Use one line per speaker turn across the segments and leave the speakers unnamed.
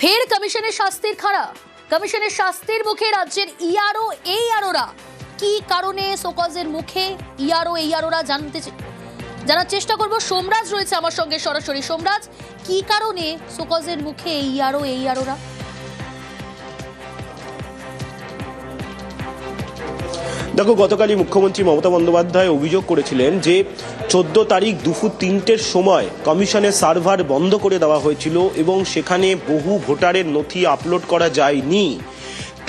ফের কমিশনের শাস্তির খাড়া। কমিশনের শাস্তির মুখে রাজ্যের ইআরও এইআরওরা কি কারণে শোকজের মুখে ইআরও এইআরওরা জানার চেষ্টা করব। সোমরাজ রয়েছে আমার সঙ্গে সরাসরি। সোমরাজ, কি কারণে শোকজের মুখে ইআরও এইআরওরা?
দেখো, গতকালই মুখ্যমন্ত্রী মমতা বন্দ্যোপাধ্যায় অভিযোগ করেছিলেন যে 14 তারিখ দুপুর 3টের সময় কমিশনের সার্ভার বন্ধ করে দেওয়া হয়েছিল এবং সেখানে বহু ভোটারের নথি আপলোড করা যায়নি।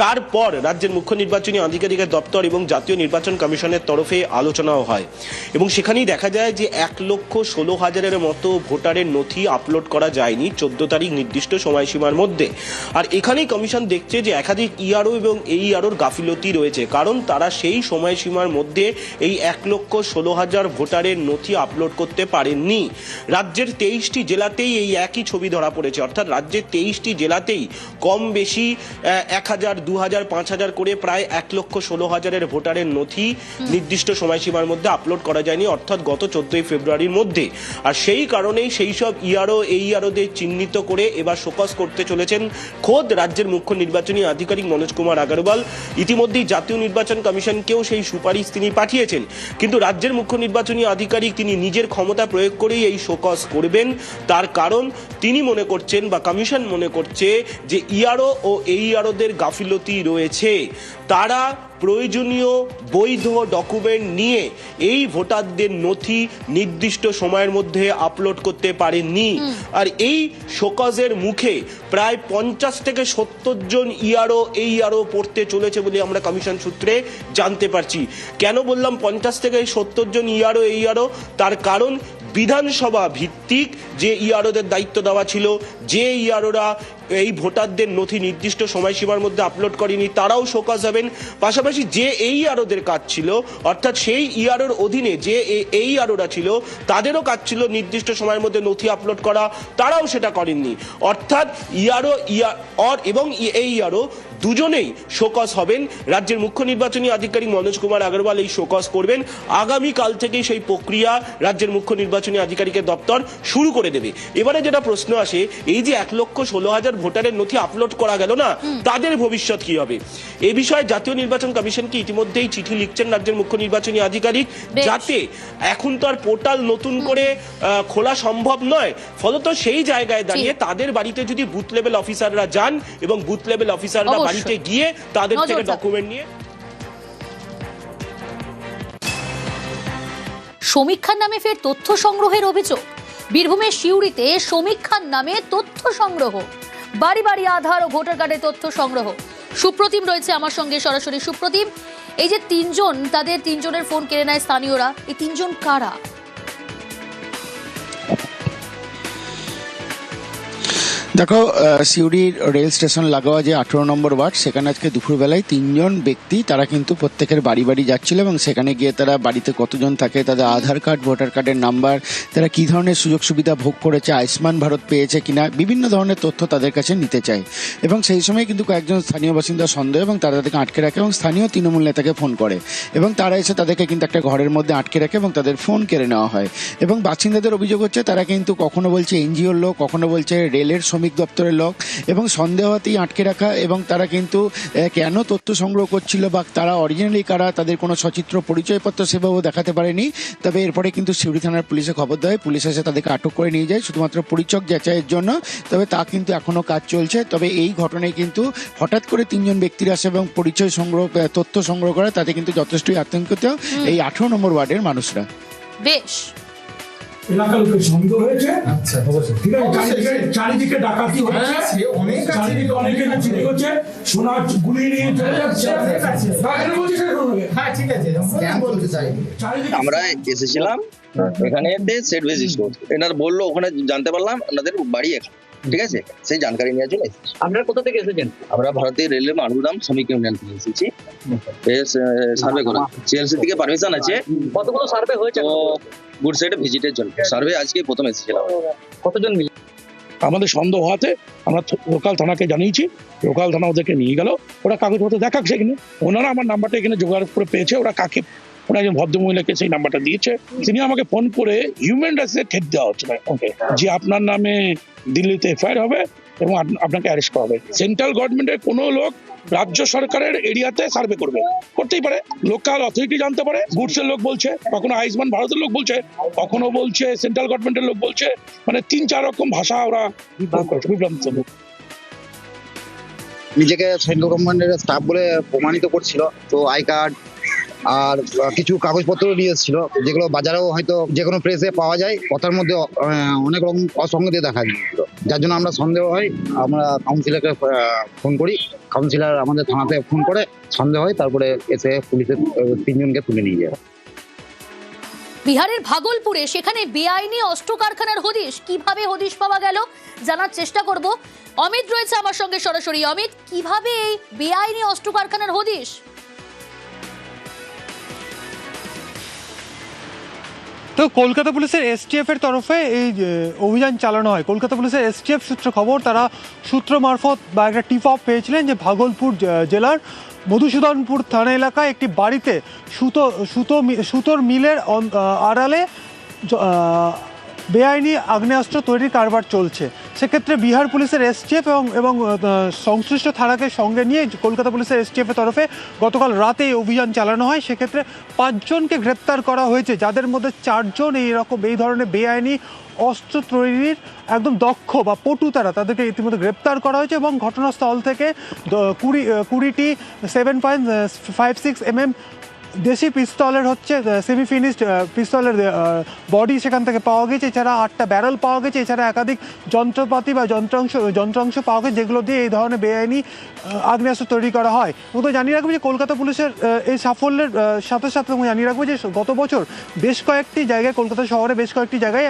তারপর রাজ্যের মুখ্য নির্বাচনী আধিকারিকের দপ্তর এবং জাতীয় নির্বাচন কমিশনের তরফে আলোচনাও হয় এবং সেখানেই দেখা যায় যে 1,16,000-এর মতো ভোটারের নথি আপলোড করা যায়নি 14 তারিখ নির্দিষ্ট সময়সীমার মধ্যে। আর এখানেই কমিশন দেখছে যে একাধিক ইআরও এবং এইআরওর গাফিলতি রয়েছে, কারণ তারা সেই সময়সীমার মধ্যে এই 1,16,000 ভোটারের নথি আপলোড করতে পারেননি। রাজ্যের 23টি জেলাতেই এই একই ছবি ধরা পড়েছে, অর্থাৎ রাজ্যের 23টি জেলাতেই কম বেশি 1,000, 2,000, 5,000 করে প্রায় 1,16,000-এর ভোটারের নথি নির্দিষ্ট সময়সীমার মধ্যে আপলোড করা যায়নি, অর্থাৎ গত 14 ফেব্রুয়ারির মধ্যে। আর সেই কারণেই সেই সব ইআরও এইআরওদের চিহ্নিত করে এবার শোকজ করতে চলেছেন খোদ রাজ্যের মুখ্য নির্বাচনী আধিকারিক মনোজ কুমার আগরওয়াল। ইতিমধ্যেই জাতীয় নির্বাচন কমিশনকেও সেই সুপারিশ তিনি পাঠিয়েছেন, কিন্তু রাজ্যের মুখ্য নির্বাচনী আধিকারিক তিনি নিজের ক্ষমতা প্রয়োগ করেই এই শোকজ করবেন। তার কারণ তিনি মনে করছেন বা কমিশন মনে করছে যে ইআরও ও এইআরওদের গাফিলতি রয়েছে। তারা প্রয়োজনীয় বৈধ ডকুমেন্ট নিয়ে এই ভোটারদের নথি নির্দিষ্ট সময়ের মধ্যে আপলোড করতে পারেননি। আর এই শোকজের মুখে প্রায় 50 থেকে 70 জন ইআরও এইআরও পড়তে চলেছে বলে আমরা কমিশন সূত্রে জানতে পারছি। কেন বললাম 50 থেকে 70 জন ইআরও এইআরও? তার কারণ বিধানসভা ভিত্তিক যে ইআরওদের দায়িত্ব দেওয়া ছিল, যে ইআরওরা এই ভোটারদের নথি নির্দিষ্ট সময়সীমার মধ্যে আপলোড করেনি, তারাও শোকজ হবেন। পাশাপাশি যে এইআরওদের কাজ ছিল, অর্থাৎ সেই ইআরওর অধীনে যে এইআরওরা ছিল, তাদেরও কাজ ছিল নির্দিষ্ট সময়ের মধ্যে নথি আপলোড করা, তারাও সেটা করেননি। অর্থাৎ ইআরও এবং এইআরও দুজনেই শোকজ হবেন। রাজ্যের মুখ্য নির্বাচনী আধিকারিক মনোজ কুমার আগরওয়াল এই শোকজ করবেন। আগামীকাল থেকেই সেই প্রক্রিয়া রাজ্যের মুখ্য নির্বাচনী আধিকারিকের দপ্তর শুরু করে দেবে। এবারে যেটা প্রশ্ন আসে, এই যে 1,16,000 ভোটারের নথি আপলোড করা গেল না, তাদের ভবিষ্যৎ কি হবে? এই বিষয়ে জাতীয় নির্বাচন কমিশনকে ইতিমধ্যেই চিঠি লিখছেন রাজ্যের মুখ্য নির্বাচনী আধিকারিক, যাতে এখন তো আর পোর্টাল নতুন করে খোলা সম্ভব নয়। ফলত সেই জায়গায় দাঁড়িয়ে তাদের বাড়িতে যদি বুথ লেভেল অফিসাররা যান এবং বুথ লেভেল অফিসাররা বাড়িতে গিয়ে তাদের থেকে ডকুমেন্ট নিয়ে।
সমীক্ষার নামে ফের তথ্য সংগ্রহের অভিযোগ। বীরভূমের সিউড়িতে সমীক্ষার নামে তথ্য সংগ্রহ, বাড়ি বাড়ি আধার ও ভোটার কার্ডের তথ্য সংগ্রহ। সুপ্রতিম রয়েছে আমার সঙ্গে সরাসরি। সুপ্রতিম, এই যে তিনজন, তাদের তিনজনের ফোন কেড়ে নেয় স্থানীয়রা, এই তিনজন কারা?
দেখো, সিউড়ির রেল স্টেশন লাগোয়া যে 18 নম্বর ওয়ার্ড, সেখানে আজকে দুপুরবেলায় 3জন ব্যক্তি তারা কিন্তু প্রত্যেকের বাড়ি বাড়ি যাচ্ছিল এবং সেখানে গিয়ে তারা বাড়িতে কতজন থাকে, তাদের আধার কার্ড, ভোটার কার্ডের নাম্বার, তারা কী ধরনের সুযোগ সুবিধা ভোগ করেছে, আয়ুষ্মান ভারত পেয়েছে কিনা, বিভিন্ন ধরনের তথ্য তাদের কাছে নিতে চায়। এবং সেই সময় কিন্তু কয়েকজন স্থানীয় বাসিন্দা সন্দেহ এবং তারা তাদেরকে আটকে রাখে এবং স্থানীয় তৃণমূল নেতাকে ফোন করে এবং তারা এসে তাদেরকে কিন্তু একটা ঘরের মধ্যে আটকে রাখে এবং তাদের ফোন কেড়ে নেওয়া হয়। এবং বাসিন্দাদের অভিযোগ হচ্ছে তারা কিন্তু কখনো বলছে এনজিওর লোক, কখনো বলছে রেলের শ্রমিক দপ্তরের লোক, এবং সন্দেহ হতেই আটকে রাখা। এবং তারা কিন্তু কেন তথ্য সংগ্রহ করছিল বা তারা অরিজিনালি কারা, তাদের কোনো সচিত্র পরিচয়পত্র সেভাবেও দেখাতে পারেনি। তবে এরপরে কিন্তু সিউড়ি থানার পুলিশে খবর দেয়, পুলিশ এসে তাদেরকে আটক করে নিয়ে যায় শুধুমাত্র পরিচয় যাচাইয়ের জন্য। তবে তা কিন্তু এখনও কাজ চলছে। তবে এই ঘটনায় কিন্তু হঠাৎ করে 3জন ব্যক্তির আসে এবং পরিচয় সংগ্রহ, তথ্য সংগ্রহ করে, তাতে কিন্তু যথেষ্টই আতঙ্কিত এই 18 নম্বর ওয়ার্ডের মানুষরা।
বেশ,
এলাকার লোকের সন্দেহ হয়েছে। আচ্ছা, ঠিক আছে, চারিদিকে ডাকাতি হচ্ছে, চারিদিকে অনেকে চুরি করছে, সোনা গুলিয়ে নিয়ে চলে যাচ্ছে। হ্যাঁ, ঠিক আছে,
আমরা এসেছিলাম এখানে সেট ভেজি স্টোর, এনার বললো, ওখানে জানতে পারলাম ওনাদের বাড়ি এখানে। ঠিক আছে, সেই জানকারি নেওয়ার জন্য এসেছি।
আপনারা কোথা থেকে এসেছেন?
আমরা ভারতীয় রেলের মানগুদাম শ্রমিক ইউনিয়ন থেকে এসেছি সার্ভে করা। সিএলসি থেকে পারমিশন আছে।
কতগুলো সার্ভে হয়েছে?
তো গুড সাইডে ভিজিটের জন্য সার্ভে আজকে প্রথম এসেছিলাম।
কতজন মিলে?
আমাদের সন্দেহ হওয়াতে আমরা লোকাল থানাকে জানিয়েছি, লোকাল থানা ওদেরকে নিয়ে গেল, ওরা কাগজপত্র দেখাচ্ছে এখানে। ওনারা আমার নাম্বারটা এখানে জোগাড় করে পেয়েছে, ওরা কাকে, ওরা একজন ভদ্রমহিলাকে সেই নাম্বারটা দিয়েছে। তিনি আমাকে ফোন করে হিউম্যান রাইটসে ঠেট দেওয়া হচ্ছে ওকে, যে আপনার নামে দিল্লিতে এফআইআর হবে এবং আপনাকে অ্যারেস্ট করা হবে। সেন্ট্রাল গভর্নমেন্টের কোনো লোক রাজ্য সরকারের এরিয়াতে সার্ভে করতেই পারে, লোকাল অথরিটি জানতে পারে, গুডসের লোক বলছে, কখনো আয়ুষ্মান ভারতের লোক বলছে, কখনো বলছে সেন্ট্রাল গভর্নমেন্টের লোক বলছে, মানে 3-4 রকম ভাষা ওরা বিভ্রান্ত।
নিজেকে সেন্ট্রাল গভর্নমেন্টের স্টাফ বলে প্রমাণিত করছিল, তো আই কার্ড আর কিছু কাগজপত্র নিয়ে এসেছিল, যেগুলো বাজারেও হয়তো যে কোনো প্রেসে পাওয়া যায়। কথার মধ্যে অনেক রকম অসঙ্গতি দেখা গিয়েছিল, যার জন্য আমরা সন্দেহ হয়, আমরা কাউন্সিলরকে ফোন করি, কাউন্সিলর আমাদের থানাতে ফোন করে, সন্দেহ হয়, তারপরে এসে পুলিশের 3 জনকে তুলে নিয়ে যায়।
বিহারের ভাগলপুরে সেখানে বেআইনি অস্ত্র কারখানার হদিশ, কিভাবে হদিশ পাওয়া গেল জানার চেষ্টা করব। অমিত রয়েছে আমার সঙ্গে সরাসরি। অমিত, কিভাবে এই বেআইনি অস্ত্র কারখানার হদিশ?
তো কলকাতা পুলিশের এসটিএফ এর তরফে এই অভিযান চালানো হয়। কলকাতা পুলিশের এসটিএফ সূত্র খবর, তারা সূত্র মারফত বা একটা টিপ অফ পেয়েছিলেন যে ভাগলপুর জেলার মধুসূদনপুর থানা এলাকায় একটি বাড়িতে সুতোর মিলের আড়ালে বেআইনি আগ্নেয়াস্ত্র তৈরির কারবার চলছে। সেক্ষেত্রে বিহার পুলিশের এসটিএফ এবং সংশ্লিষ্ট থানাকে সঙ্গে নিয়ে কলকাতা পুলিশের এসটিএফের তরফে গতকাল রাতে এই অভিযান চালানো হয়। সেক্ষেত্রে 5 জনকে গ্রেপ্তার করা হয়েছে, যাদের মধ্যে 4 জন এই ধরনের বেআইনি অস্ত্র তৈরির একদম দক্ষ বা পটু তারা, তাদেরকে ইতিমধ্যে গ্রেপ্তার করা হয়েছে এবং ঘটনাস্থল থেকে 20টি 7.56 mm দেশি পিস্তলের সেমি ফিনিশড পিস্তলের বডি সেখান থেকে পাওয়া গেছে। এছাড়া 8টা ব্যারেল পাওয়া গেছে। এছাড়া একাধিক যন্ত্রপাতি বা যন্ত্রাংশ পাওয়া গেছে, যেগুলো দিয়ে এই ধরনের বেআইনি আগ্নেয়াস্ত্র তৈরি করা হয়। এবং তো জানিয়ে রাখবো যে কলকাতা পুলিশের এই সাফল্যের সাথে সাথে জানিয়ে রাখবো যে গত বছর বেশ কয়েকটি জায়গায়, কলকাতা শহরে বেশ কয়েকটি জায়গায়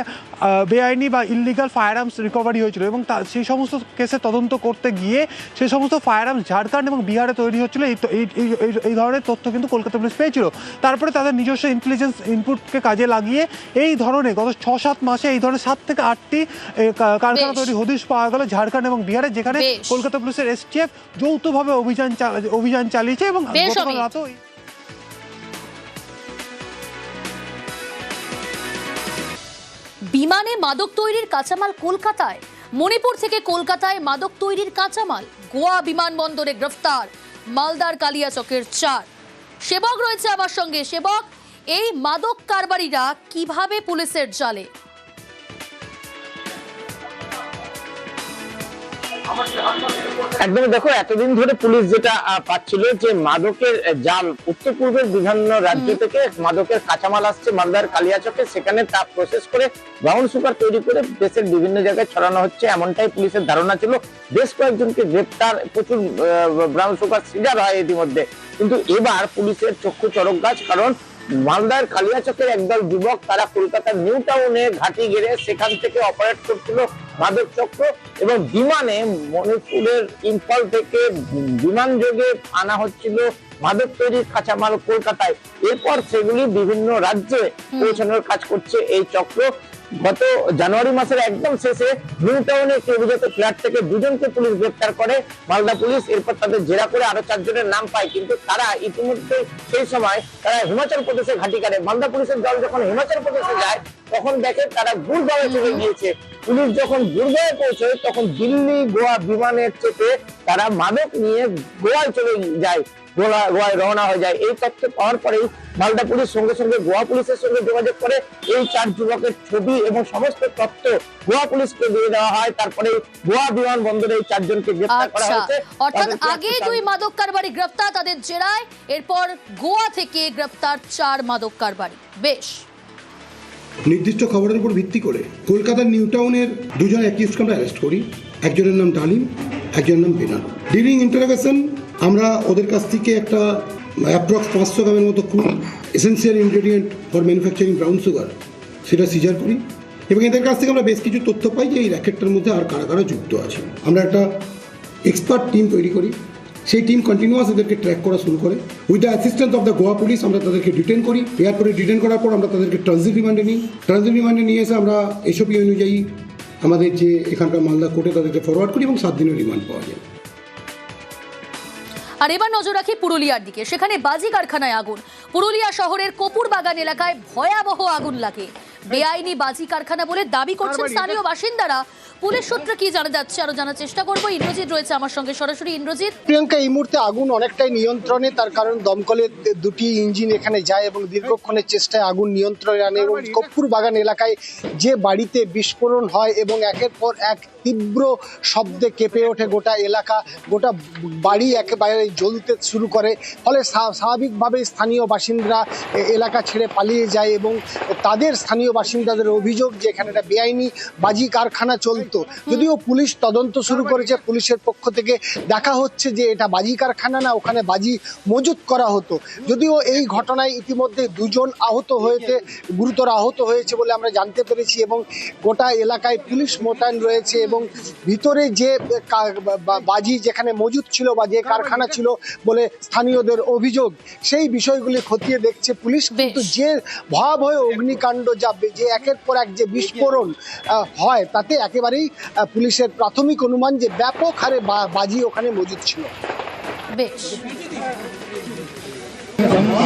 বেআইনি বা ইললিগাল ফায়ার আর্মস রিকভারি হয়েছিল এবং সেই সমস্ত কেসে তদন্ত করতে গিয়ে সেই সমস্ত ফায়ার আর্মস ঝাড়খণ্ড এবং বিহারে তৈরি হচ্ছিল। এই ধরনের তথ্য কিন্তু কলকাতা পুলিশ পেয়েছিল। তারপরে তাদের নিজস্ব ইন্টেলিজেন্স ইনপুটকে কাজে লাগিয়ে এই ধরনের গত 6-7 মাসে এই ধরনের 7 থেকে 8টি কারখানা তৈরি হদিশ পাওয়া গেল ঝাড়খণ্ড এবং বিহারে, যেখানে কলকাতা পুলিশের এসটিএফ যৌথভাবে অভিযান চালিয়েছে এবং গতকাল রাতেও
বিমানে মাদক তৈরির কাঁচামাল কলকাতায়, মণিপুর থেকে কলকাতায় মাদক তৈরির কাঁচামাল, গোয়া বিমানবন্দরে গ্রেফতার মালদার কালিয়াচকের 4। সেবক রয়েছে আমার সঙ্গে। সেবক, এই মাদক কারবারিরা কিভাবে পুলিশের জালে?
একদমই দেখো, এতদিন ধরে পুলিশ যেটা পাচ্ছিল যে মাদকের জাল উত্তর পূর্বের বিভিন্ন রাজ্য থেকে মাদকের কাঁচামাল আসছে মালদার কালিয়াচকে, সেখানে তা প্রসেস করে ব্রাউন সুগার তৈরি করে দেশের বিভিন্ন জায়গায় ছড়ানো হচ্ছে, এমনটাই পুলিশের ধারণা ছিল। বেশ কয়েকজনকে গ্রেপ্তার, প্রচুর ব্রাউন সুগার সিজার হয় ইতিমধ্যে। কিন্তু এবার পুলিশের চক্ষু চড়ক গাছ, কারণ মালদার কালিয়াচকের একদল যুবক, তারা কলকাতার নিউ টাউনে ঘাঁটি গেড়ে সেখান থেকে অপারেট করছিল মাদক চক্র এবং বিমানে মণিপুরের ইম্ফল থেকে বিমান যোগে আনা হচ্ছিল মাদক তৈরির কাঁচামাল কলকাতায়। এরপর সেগুলি বিভিন্ন রাজ্যে পৌঁছানোর কাজ করছে এই চক্র। গত জানুয়ারি মাসের একদম শেষে নিউ টাউনে একটি অভিজাত ফ্ল্যাট থেকে 2 জনকে পুলিশ গ্রেপ্তার করে মালদা পুলিশ। এরপর তাদের জেরা করে আরো 4 জনের নাম পায়, কিন্তু তারা ইতিমধ্যে সেই সময় তারা হিমাচল প্রদেশে ঘাঁটি কাটে। মালদা পুলিশের দল যখন হিমাচল প্রদেশে যায় তখন দেখে তারা গুড়গাঁওয়ে চলে গিয়েছে। পুলিশ যখন গুড়গাঁওয়ে পৌঁছয় তখন দিল্লি গোয়া বিমানের চেপে তারা মাদক নিয়ে গোয়ায় চলে যায়, গোয়ায় রওনা হয়ে যায়। এই তথ্য পাওয়ার পরেই মালদা পুলিশ সঙ্গে সঙ্গে গোয়া পুলিশের সঙ্গে যোগাযোগ করে এই 4 যুবকের ছবি এবং সমস্ত তথ্য গোয়া পুলিশকে দিয়ে দেওয়া হয়। তারপরে গোয়া বিমানবন্দরে এই 4 জনকে গ্রেফতার করা হয়েছে।
অর্থাৎ আগে 2 মাদক কারবারি গ্রেফতার, তাদের জেরায় এরপর গোয়া থেকে গ্রেফতার 4 মাদক কারবারি। বেশ,
নির্দিষ্ট খবরের উপর ভিত্তি করে কলকাতার নিউ টাউনের 2 জন অ্যাকিউজকে আমরা অ্যারেস্ট করি। একজনের নাম ডালিম, একজনের নাম বেনাল। ডিউরিং ইন্টারোগেশন আমরা ওদের কাছ থেকে একটা অ্যাপ্রক্স 500 গ্রামের মতো crude essential ingredient for manufacturing brown sugar সেটা সিজার করি এবং এদের কাছ থেকে আমরা বেশ কিছু তথ্য পাই যে এই র্যাকেটটার মধ্যে আর কারা কারা যুক্ত আছে। আমরা একটা এক্সপার্ট টিম তৈরি করি, সেই টিম কন্টিনিউয়াস এদেরকে ট্র্যাক করা শুরু করে। With the assistance of the Goa police আমরা তাদেরকে ডিটেন করি। এয়ারপোর্টে ডিটেন করার পর আমরা তাদেরকে ট্রানজিট রিমান্ডে নিই। ট্রানজিট রিমান্ডে নিয়ে এসে আমরা এসওপি অনুযায়ী আমাদের যে এখানকার মালদা কোর্টে তাদেরকে ফরওয়ার্ড করি এবং 7 দিনের রিমান্ড পাওয়া যায়।
আর এবার নজর রাখি পুরুলিয়ার দিকে। সেখানে বাজি কারখানায় আগুন। পুরুলিয়া শহরের কপুর বাগান এলাকায় ভয়াবহ আগুন লাগে। বেআইনি বাজি কারখানা বলে দাবি করছেন স্থানীয় বাসিন্দারা। পুলিশ সূত্রে কি জানা যাচ্ছে আরো জানার চেষ্টা করবো। ইন্দ্রজিৎ রয়েছে আমার সঙ্গে সরাসরি। ইন্দ্রজিৎ,
প্রিয়াঙ্কা, এই মুহূর্তে আগুন অনেকটাই নিয়ন্ত্রণে, তার কারণ দমকলের দুটি ইঞ্জিন এখানে যায় এবং দীর্ঘক্ষণের চেষ্টায় আগুন নিয়ন্ত্রণে আনে। এবং কপ্পুর বাগান এলাকায় যে বাড়িতে বিস্ফোরণ হয় এবং একের পর এক তীব্র শব্দে কেঁপে ওঠে গোটা এলাকা, গোটা বাড়ি একেবারে জ্বলতে শুরু করে, ফলে স্বাভাবিকভাবে স্থানীয় বাসিন্দারা এলাকা ছেড়ে পালিয়ে যায় এবং তাদের স্থানীয় বাসিন্দাদের অভিযোগ যে এখানে একটা বেআইনি বাজি কারখানা চলতো। যদিও পুলিশ তদন্ত শুরু করেছে, পুলিশের পক্ষ থেকে দেখা হচ্ছে যে এটা বাজি কারখানা না, ওখানে বাজি মজুত করা হতো। যদিও এই ঘটনায় ইতিমধ্যে দুজন গুরুতর আহত হয়েছে বলে আমরা জানতে পেরেছি এবং গোটা এলাকায় পুলিশ মোতায়েন রয়েছে এবং ভিতরে যে বাজি যেখানে মজুত ছিল বা যে কারখানা ছিল বলে স্থানীয়দের অভিযোগ, সেই বিষয়গুলি খতিয়ে দেখছে পুলিশ। কিন্তু যে ভয়াবহ অগ্নিকাণ্ড, যে একের পর এক যে বিস্ফোরণ হয়, তাতে একেবারেই পুলিশের প্রাথমিক অনুমান যে ব্যাপক হারে বাজি ওখানে মজুদ ছিল।
বেশ,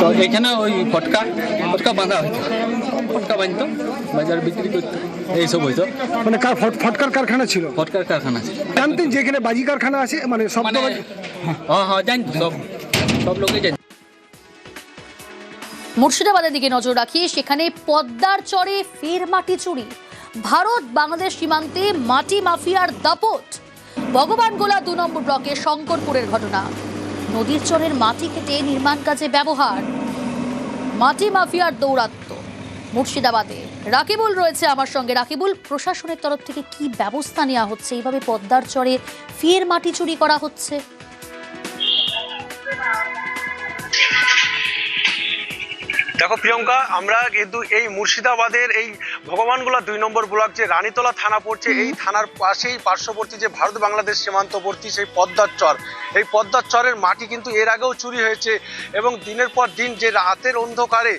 তো এখানে ওই ফটকা বাঁধা হইতো, ফটকা বাঁধতো, বাজার বিক্রি করতো, এইসব হইতো।
মানে ফটকার কারখানা ছিল?
ফটকার কারখানা ছিল।
জানতেন যে এখানে বাজি কারখানা আছে? মানে
হ্যাঁ জানতো, সব লোকে জানতো।
মুর্শিদাবাদের দিকে নজর রাখি। সেখানে পদ্মার চরে ফের মাটি চুরি। ভারত বাংলাদেশ সীমান্তে মাটি মাফিয়ার দাপট। ভগবানগোলা 2 নম্বর ব্লকের শঙ্করপুরের ঘটনা। নদীর চরের মাটি কেটে নির্মাণ কাজে ব্যবহার, মাটি মাফিয়ার দৌরাত্ম্য মুর্শিদাবাদে। রাকিবুল রয়েছে আমার সঙ্গে। রাকিবুল, প্রশাসনের তরফ থেকে কি ব্যবস্থা নেওয়া হচ্ছে? এইভাবে পদ্মার চরে ফের মাটি চুরি করা হচ্ছে।
দেখো প্রিয়ঙ্কা, আমরা কিন্তু এই মুর্শিদাবাদের এই ভগবানগোলা 2 নম্বর ব্লক যে রানীতলা থানা পড়ছে, এই থানার পাশেই পার্শ্ববর্তী যে ভারত বাংলাদেশ সীমান্তবর্তী সেই পদ্মার চর, এই পদ্মার চরের মাটি কিন্তু এর আগেও চুরি হয়েছে এবং দিনের পর দিন যে রাতের অন্ধকারে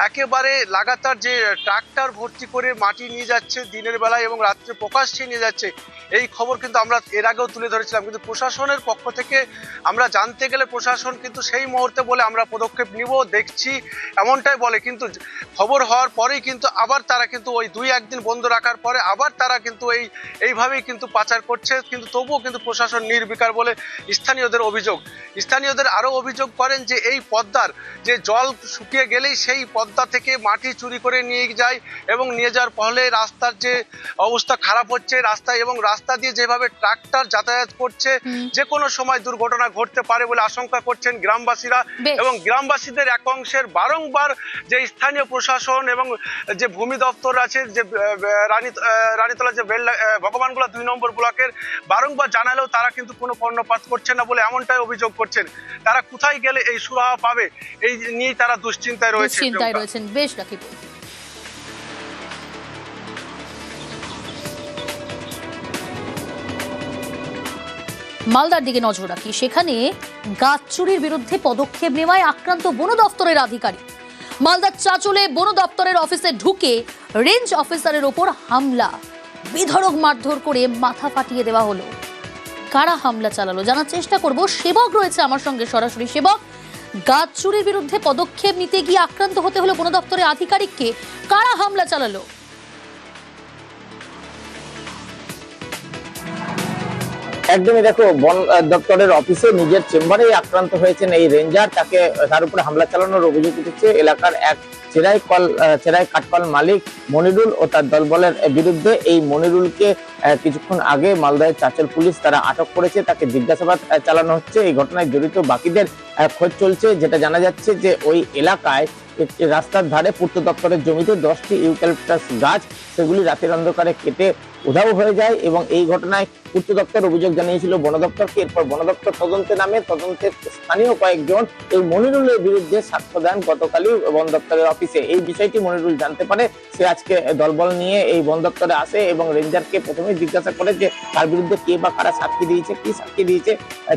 একেবারে লাগাতার যে ট্রাক্টর ভর্তি করে মাটি নিয়ে যাচ্ছে দিনের বেলায় এবং রাত্রে প্রকাশ্যে নিয়ে যাচ্ছে, এই খবর কিন্তু আমরা এর আগেও তুলে ধরেছিলাম। কিন্তু প্রশাসনের পক্ষ থেকে আমরা জানতে গেলে প্রশাসন কিন্তু সেই মুহূর্তে বলে আমরা পদক্ষেপ নিব, দেখছি, এমনটাই বলে। কিন্তু খবর হওয়ার পরেই কিন্তু আবার তারা কিন্তু ওই 2-1 দিন বন্ধ রাখার পরে আবার তারা কিন্তু এইভাবেই কিন্তু পাচার করছে। কিন্তু তবুও কিন্তু প্রশাসন নির্বিকার বলে স্থানীয়দের অভিযোগ। স্থানীয়দের আরও অভিযোগ করেন যে এই পদ্মার যে জল শুকিয়ে গেলেই সেই পদ্মা থেকে মাটি চুরি করে নিয়ে যায় এবং নিয়ে যাওয়ার ফলে রাস্তার যে অবস্থা খারাপ হচ্ছে রাস্তায়, এবং রাস্তা দিয়ে যেভাবে ট্রাক্টর যাতায়াত করছে, যে কোনো সময় দুর্ঘটনা ঘটতে পারে বলে আশঙ্কা করছেন গ্রামবাসীরা। এবং গ্রামবাসীদের এক অংশের বারংবার যে স্থানীয় প্রশাসন এবং যে ভূমি দপ্তর আছে, যে রানীতলা যে ভগবানগোলা 2 নম্বর ব্লকের, বারংবার জানালেও তারা কিন্তু কোনো কর্ণপাত করছেন না বলে এমনটাই অভিযোগ করছেন। তারা কোথায় গেলে এই সুরাহা পাবে, এই নিয়েই তারা দুশ্চিন্তায় রয়েছেন।
বেশ রাকিব, মালদার দিকে নজর রাখি। সেখানে গাছ চুরির বিরুদ্ধে পদক্ষেপ নেওয়ায় আক্রান্ত বন দপ্তরের আধিকারিক। মালদার চাঁচলে বন দপ্তরের অফিসে ঢুকে রেঞ্জ অফিসারের ওপর হামলা, বেধড়ক মারধর করে মাথা ফাটিয়ে দেওয়া হলো। কারা হামলা চালালো জানার চেষ্টা করব। সেবক রয়েছে আমার সঙ্গে সরাসরি। সেবক, গাছ চুরির বিরুদ্ধে পদক্ষেপ নিতে গিয়ে আক্রান্ত হতে হলো বন দপ্তরের আধিকারিককে, কারা হামলা চালালো?
একদমই, দেখো, বন দপ্তরের অফিসে নিজের চেম্বারে আক্রান্ত হয়েছেন এই রেঞ্জার। তার উপরে হামলা চালানোর অভিযোগ উঠেছে এলাকার এক চেরাই কাঠকল মালিক মনিরুল ও তার দলবলের বিরুদ্ধে। এই মনিরুলকে কিছুক্ষণ আগে মালদায় চাঁচল পুলিশ তারা আটক করেছে, তাকে জিজ্ঞাসাবাদ চালানো হচ্ছে। এই ঘটনায় জড়িত বাকিদের খোঁজ চলছে। যেটা জানা যাচ্ছে যে ওই এলাকায় একটি রাস্তার ধারে পূর্ত দপ্তরের জমিতে 10টি ইউক্যালিপটাস গাছ, সেগুলি রাতের অন্ধকারে কেটে উধাও হয়ে যায় এবং এই ঘটনায় পূর্ত দপ্তর অভিযোগ জানিয়েছিল বন দপ্তরকে। এরপর বন দপ্তর তদন্তে নামে। তদন্তে স্থানীয় কয়েকজন এই মনিরুলের বিরুদ্ধে সাক্ষ্য দেন গতকালই বন দপ্তরের অফিসে। এই বিষয়টি মনিরুল জানতে পারে। সে আজকে দলবল নিয়ে এই বন দপ্তরে আসে এবং রেঞ্জারকে প্রথমে জিজ্ঞাসা করে যে তার বিরুদ্ধে কে বা কারা সাক্ষী দিয়েছে, কি সাক্ষী দিয়েছে।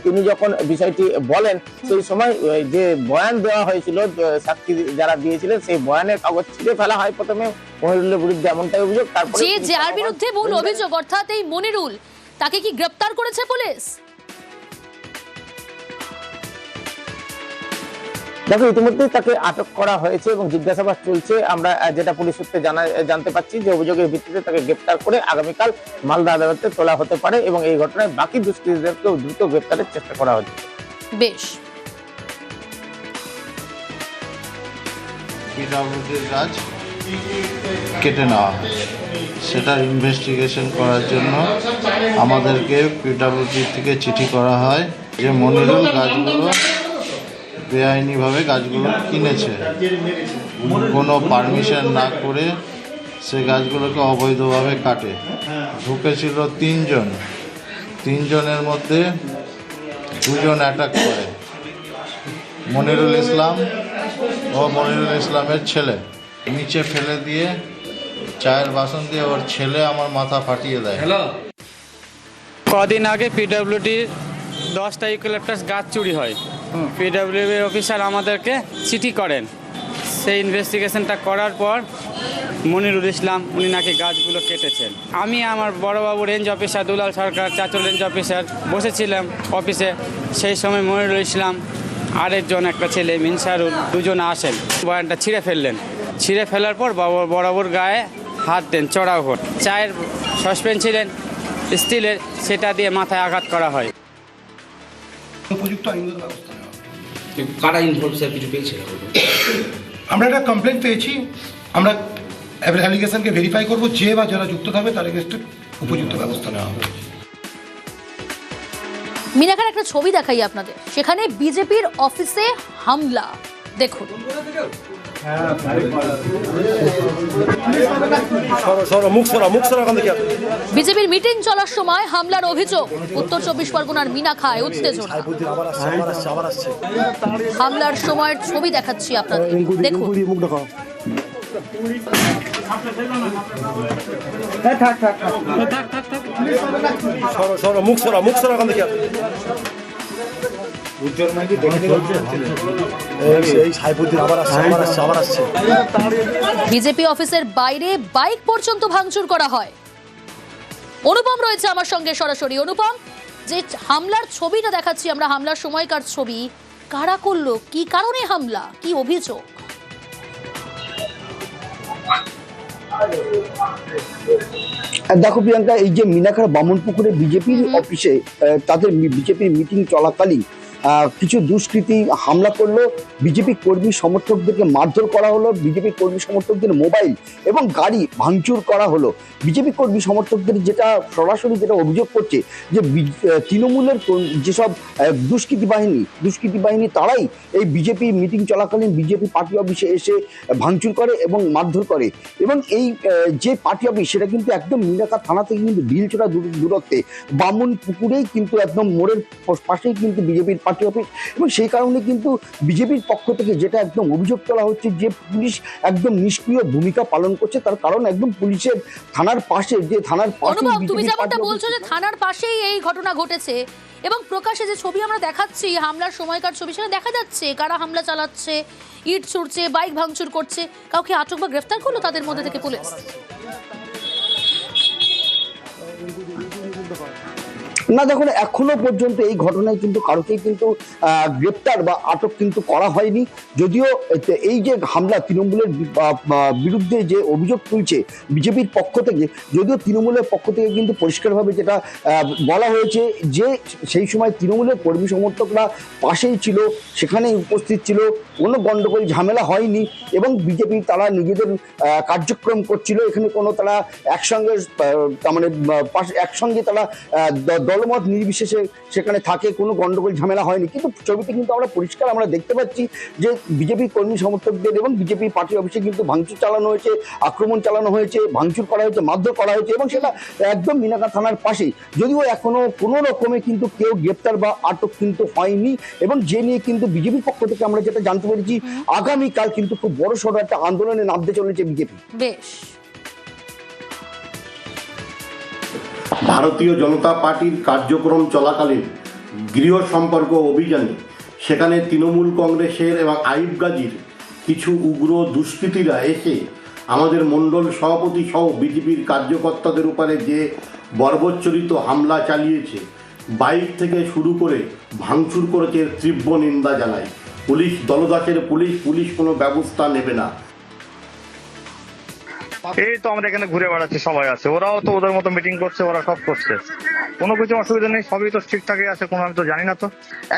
তিনি যখন বিষয়টি বলেন, সেই সময় যে বয়ান দেওয়া হয়েছিল সাক্ষী যারা দিয়েছিলেন, সেই বয়ানের কাগজ ছিঁড়ে ফেলা হয় প্রথমে মনিরুলের বিরুদ্ধে, এমনটাই অভিযোগ। তারপরে
যার বিরুদ্ধে মূল অভিযোগ অর্থাৎ এই মনিরুল, তাকে কি গ্রেফতার করেছে পুলিশ?
দেখো ইতিমধ্যে তাকে আটক করা হয়েছে এবং জিজ্ঞাসাবাদ চলছে। আমরা যেটা পুলিশ সূত্রে জানতে পারছি যে অভিযোগের ভিত্তিতে তাকে গ্রেপ্তার করে আগামীকাল মালদা আদালতে তোলা হতে পারে এবং এই ঘটনায় বাকি দুষ্কৃতীদেরকেও দ্রুত গ্রেপ্তারের চেষ্টা করা হচ্ছে।
বেশ,
পিডব্লিউডির কাজ কেটে নেওয়া সেটা ইনভেস্টিগেশন করার জন্য আমাদেরকে পিডব্লিউডি থেকে চিঠি করা হয় যে মনিরুল গাছগুলো বেআইনিভাবে গাছগুলো কিনেছে, কোনো পারমিশন না করে সে গাছগুলোকে অবৈধভাবে কাটে। ঢুকেছিল তিনজনের মধ্যে দুজন অ্যাটাক করে, মনিরুল ইসলাম ও মনিরুল ইসলামের ছেলে, নিচে ফেলে দিয়ে চায়ের বাসন দিয়ে ওর ছেলে আমার মাথা ফাটিয়ে দেয়।
কদিন আগে পিডব্লিউডির 10টা ইউক্যালিপটাস গাছ চুরি হয়। পিডব্লিউডি অফিসার আমাদেরকে চিঠি করেন। সেই ইনভেস্টিগেশনটা করার পর মনিরুল ইসলাম উনি নাকি গাছগুলো কেটেছেন। আমি আমার বড়বাবু রেঞ্জ অফিসার দুলাল সরকার, চাচল রেঞ্জ অফিসার বসেছিলাম অফিসে। সেই সময় মনিরুল ইসলাম আরেকজন একটা ছেলে মিনসারুল দুজন আসেন, বয়ানটা ছিঁড়ে ফেললেন। ছিঁড়ে ফেলার পর বরাবর গায়ে হাত দেন চড়াও করে। চায়ের সসপ্যান ছিলেন স্টিলের, সেটা দিয়ে মাথায় আঘাত করা হয়।
উপযুক্ত আইনগত ব্যবস্থা নেওয়া।
কারা ইনভলভ স্যার কিছু পেয়েছে?
আমরা একটা কমপ্লেন পেয়েছি, আমরা অ্যালিগেশনকে ভেরিফাই করব, যে বা যারা যুক্ত থাকবে তার এগেইনস্টে উপযুক্ত ব্যবস্থা নেওয়া হবে।
মিনাখার একটা ছবি দেখাই আপনাদের, সেখানে বিজেপির অফিসে হামলা দেখুন। বিজেপির মিটিং চলার সময় হামলার অভিযোগ। উত্তর 24 পরগনার মিনাখায় উত্তেজনা। হামলার সময়ের ছবি দেখাচ্ছি আপনাদের, দেখুন। বিজেপি অফিসের বাইরে বাইক পর্যন্ত ভাঙচুর করা হয়। অনুপম রয়েছে আমার সঙ্গে সরাসরি। অনুপম, যে হামলার ছবিটা দেখাচ্ছি আমরা, হামলার সময়কার ছবি, কারা করলো, কি কারণে হামলা, কি অভিযোগ?
দেখো প্রিয়াঙ্কা, এই যে মিনাখার বামনপুকুরে বিজেপির অফিসে তাদের বিজেপির মিটিং চলাকালীন কিছু দুষ্কৃতী হামলা করলো, বিজেপি কর্মী সমর্থকদেরকে মারধর করা হলো, বিজেপি কর্মী সমর্থকদের মোবাইল এবং গাড়ি ভাঙচুর করা হলো। বিজেপি কর্মী সমর্থকদের যেটা সরাসরি যেটা অভিযোগ করছে যে তৃণমূলের যেসব দুষ্কৃতী বাহিনী তারাই এই বিজেপি মিটিং চলাকালীন বিজেপি পার্টি অফিসে এসে ভাঙচুর করে এবং মারধর করে। এবং এই যে পার্টি অফিস সেটা কিন্তু একদম মিনাখা থানা থেকে কিন্তু ঢিলছোড়া দূরত্বে, বামনপুকুরেই কিন্তু একদম মোড়ের পাশেই কিন্তু বিজেপির পার্টি অফিস। এবং সেই কারণে কিন্তু বিজেপির পক্ষ থেকে যেটা একদম অভিযোগ তোলা হচ্ছে যে পুলিশ একদম নিষ্ক্রিয় ভূমিকা পালন করছে। তার কারণ একদম পুলিশের থানার পাশে, যে থানার পাশে
তুমি যেমনটা বলছো যে থানার পাশেই এই ঘটনা ঘটেছে এবং প্রকাশ্যে যে ছবি আমরা দেখাচ্ছি হামলার সময়কার ছবি, সেটা দেখা যাচ্ছে কারা হামলা চালাচ্ছে, ইট ছুড়ছে, বাইক ভাঙচুর করছে। কাউকে আটক বা গ্রেফতার করলো তাদের মধ্যে থেকে পুলিশ?
না, দেখুন এখনো পর্যন্ত এই ঘটনায় কিন্তু কারোকেই কিন্তু গ্রেপ্তার বা আটক কিন্তু করা হয়নি। যদিও এই যে হামলা তৃণমূলের বিরুদ্ধে যে অভিযোগ তুলছে বিজেপির পক্ষ থেকে, যদিও তৃণমূলের পক্ষ থেকে কিন্তু পরিষ্কারভাবে যেটা বলা হয়েছে যে সেই সময় তৃণমূলের কর্মী সমর্থকরা পাশেই ছিল, সেখানে উপস্থিত ছিল, কোনো গণ্ডগোল ঝামেলা হয়নি এবং বিজেপি তারা নিজেদের কার্যক্রম করছিল। এখানে কোনো তারা একসঙ্গে তার মানে একসঙ্গে তারা দলমত নির্বিশেষে সেখানে থাকে, কোনো গন্ডগোল ঝামেলা হয়নি। কিন্তু ছবিতে কিন্তু আমরা পরিষ্কার আমরা দেখতে পাচ্ছি যে বিজেপি কর্মী সমর্থকদের এবং বিজেপি পার্টি অফিসে কিন্তু ভাঙচুর চালানো হয়েছে, আক্রমণ চালানো হয়েছে, ভাঙচুর করা হয়েছে, মারধর করা হয়েছে এবং সেটা একদম মিনাখা থানার পাশেই। যদিও এখনো কোনো রকমে কিন্তু কেউ গ্রেপ্তার বা আটক কিন্তু হয়নি এবং যে নিয়ে কিন্তু বিজেপির পক্ষ থেকে আমরা যেটা জানতে পেরেছি আগামীকাল কিন্তু খুব বড়সড় একটা আন্দোলনে নামতে চলেছে বিজেপি।
বেশ,
ভারতীয় জনতা পার্টির কার্যক্রম চলাকালীন গৃহ সম্পর্ক অভিযানে সেখানে তৃণমূল কংগ্রেসের এবং আইব গাজীর কিছু উগ্র দুষ্কৃতীরা এসে আমাদের মণ্ডল সভাপতি সহ বিজেপির কার্যকর্তাদের উপরে যে বর্বরচরিত হামলা চালিয়েছে, বাইক থেকে শুরু করে ভাঙচুর করেছে, তীব্র নিন্দা জানায়। পুলিশ দলদাসের পুলিশ কোনো ব্যবস্থা নেবে না।
এই তো আমরা এখানে ঘুরে বেড়াচ্ছি, সবাই আছে, ওরাও তো ওদের মতো মিটিং করছে, ওরা সব করছে, কোনো কিছু অসুবিধা নেই, সবই তো ঠিকঠাকই আছে, কোনো আমি তো জানি না। তো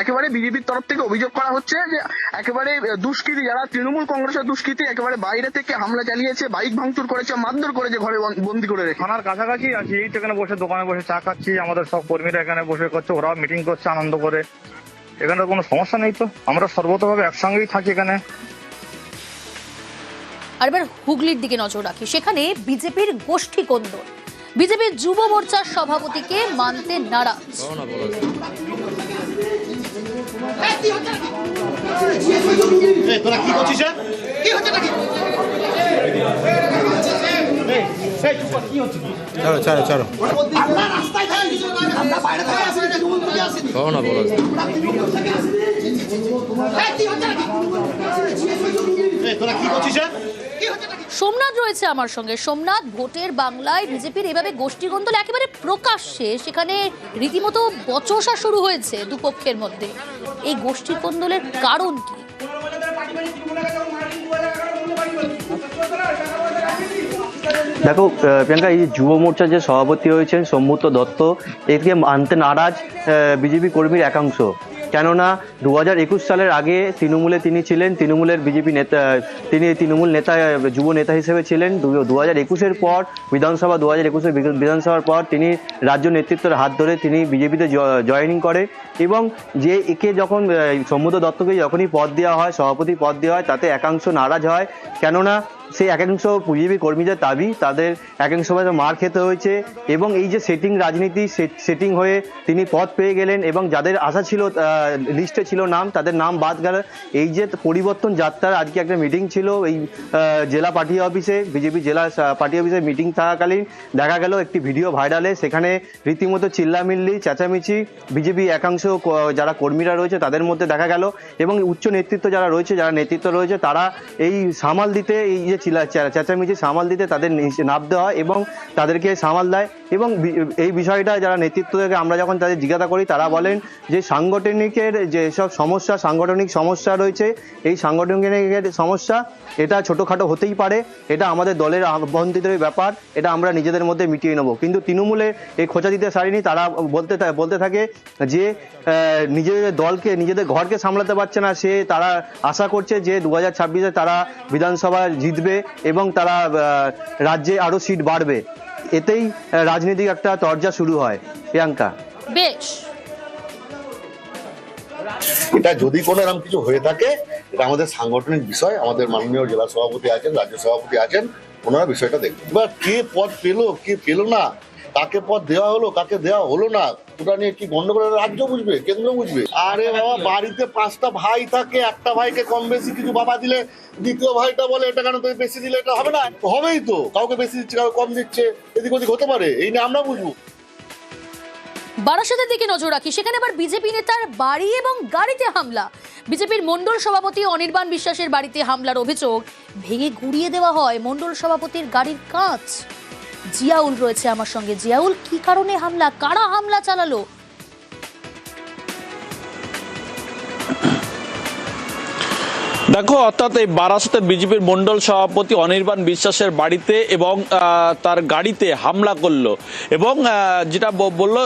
একেবারে বিজেপির তরফ থেকে অভিযোগ করা হচ্ছে যে একেবারে দুষ্কৃতী, যারা তৃণমূল কংগ্রেসের দুষ্কৃতী, একেবারে বাইরে থেকে হামলা চালিয়েছে, বাইক ভাঙচুর করেছে, মারধর করেছে, ঘরে বন্দি করে রেখে।
থানার কাছাকাছি আছি, এই তো এখানে বসে দোকানে বসে চা খাচ্ছি, আমাদের সব কর্মীরা এখানে বসে করছে, ওরাও মিটিং করছে আনন্দ করে, এখানে কোনো সমস্যা নেই। তো আমরা সর্বতভাবে একসঙ্গেই থাকি এখানে।
আর এবার হুগলির দিকে নজর রাখি, সেখানে বিজেপির গোষ্ঠী কোন্দল, বিজেপির যুব মোর্চার সভাপতিকে মানতে নারাজ।
তোরা কি করছিস? ছাড়ো তোরা কি করছিস?
সোমনাথ রয়েছে আমার সঙ্গে। সোমনাথ, ভোটের বাংলায় বিজেপির এভাবে গোষ্ঠী কোন্দল একেবারে প্রকাশ্যে, সেখানে রীতিমতো বচসা শুরু হয়েছে দুপক্ষের মধ্যে, এই গোষ্ঠী কোন্দলের কারণ কি?
দেখো প্রিয়াঙ্কা, এই যুব মোর্চার যে সভাপতি হয়েছেন সৌম্যত দত্ত, একে মানতে নারাজ বিজেপি কর্মীর একাংশ। কেননা 2021 সালের আগে তৃণমূলে তিনি ছিলেন, তৃণমূলের বিজেপি নেতা, তিনি তৃণমূল নেতা, যুব নেতা হিসেবে ছিলেন। 2021-এর পর বিধানসভা, 2021-এর বিধানসভার পর তিনি রাজ্য নেতৃত্বের হাত ধরে তিনি বিজেপিতে জয়েনিং করে, এবং যে একে যখন সৌম্যত দত্তকে যখনই পদ দেওয়া হয়, সভাপতি পদ দেওয়া হয়, তাতে একাংশ নারাজ হয়। কেননা সেই একাংশ বিজেপি কর্মীদের দাবি তাদের একাংশ মার খেতে হয়েছে, এবং এই যে সেটিং রাজনীতি, সেটিং হয়ে তিনি পদ পেয়ে গেলেন, এবং যাদের আশা ছিল, লিস্টে ছিল নাম, তাদের নাম বাদ গেল। এই যে পরিবর্তন যাত্রার আজকে একটা মিটিং ছিল এই জেলা পার্টি অফিসে, বিজেপি জেলা পার্টি অফিসে মিটিং থাকাকালীন দেখা গেল একটি ভিডিও ভাইরালে, সেখানে রীতিমতো চিল্লামিল্লি, চেঁচামেচি বিজেপি একাংশ যারা কর্মীরা রয়েছে তাদের মধ্যে দেখা গেল, এবং উচ্চ নেতৃত্ব যারা রয়েছে, যারা নেতৃত্ব রয়েছে, তারা এই সামাল দিতে, এই যে চেঁচামেচি সামাল দিতে তাদের নামতে হয় এবং তাদেরকে সামাল দেয়। এবং এই বিষয়টা যারা নেতৃত্ব থেকে আমরা যখন তাদের জিজ্ঞাসা করি, তারা বলেন যে সাংগঠনিকের যেসব সমস্যা, সাংগঠনিক সমস্যা রয়েছে, এই সাংগঠনিকের সমস্যা এটা ছোটোখাটো হতেই পারে, এটা আমাদের দলের আভ্যন্তরীণ ব্যাপার, এটা আমরা নিজেদের মধ্যে মিটিয়ে নেব। কিন্তু তৃণমূলে এই খোঁচা দিতে সারিনি, তারা বলতে থাকে যে নিজেদের দলকে, নিজেদের ঘরকে সামলাতে পারছে না, তারা আশা করছে যে 2026-এ তারা বিধানসভা জিতবে এবং তারা রাজ্যে আরো সিট বাড়বে। এতেই রাজনৈতিক একটা তরজা শুরু হয়। প্রিয়াঙ্কা,
বেশ,
এটা যদি কোনো এরকম কিছু হয়ে থাকে, এটা আমাদের সাংগঠনিক বিষয়, আমাদের মাননীয় জেলা সভাপতি আছেন, রাজ্য সভাপতি আছেন, ওনারা বিষয়টা দেখবেন। এবার কে পদ পেলো, কে পেলো না, কাকে পদ দেওয়া হলো, কাকে দেওয়া হলো না, ওটা নিয়ে কি গন্ডগোল রাজ্য বুঝবে, কেন্দ্র বুঝবে? আরে বাবা, বাড়িতে 5টা ভাই থাকে, একটা ভাইকে কম বেশি কিছু বাবা দিলে দ্বিতীয় ভাইটা বলে এটা কেন তুমি বেশি দিলে, এটা হবে না? হবেই তো, কাউকে বেশি দিচ্ছে, কাউকে কম দিচ্ছে, এদিক ওদিক হতে পারে, এই নিয়ে আমরা বুঝবো।
বারাসাতের দিকে নজর রাখি, সেখানে আবার বিজেপি নেতার বাড়ি এবং গাড়িতে হামলা। বিজেপির মণ্ডল সভাপতি অনির্বাণ বিশ্বাসের বাড়িতে হামলার অভিযোগ, ভেঙে গুড়িয়ে দেওয়া হয় মণ্ডল সভাপতির গাড়ির কাঁচ। জিয়াউল রয়েছে আমার সঙ্গে। জিয়াউল, কি কারণে হামলা, কারা হামলা চালালো?
দেখো, অর্থাৎ এই বারাসতে বিজেপির মণ্ডল সভাপতি অনির্বাণ বিশ্বাসের বাড়িতে এবং তার গাড়িতে হামলা করলো, এবং যেটা বললো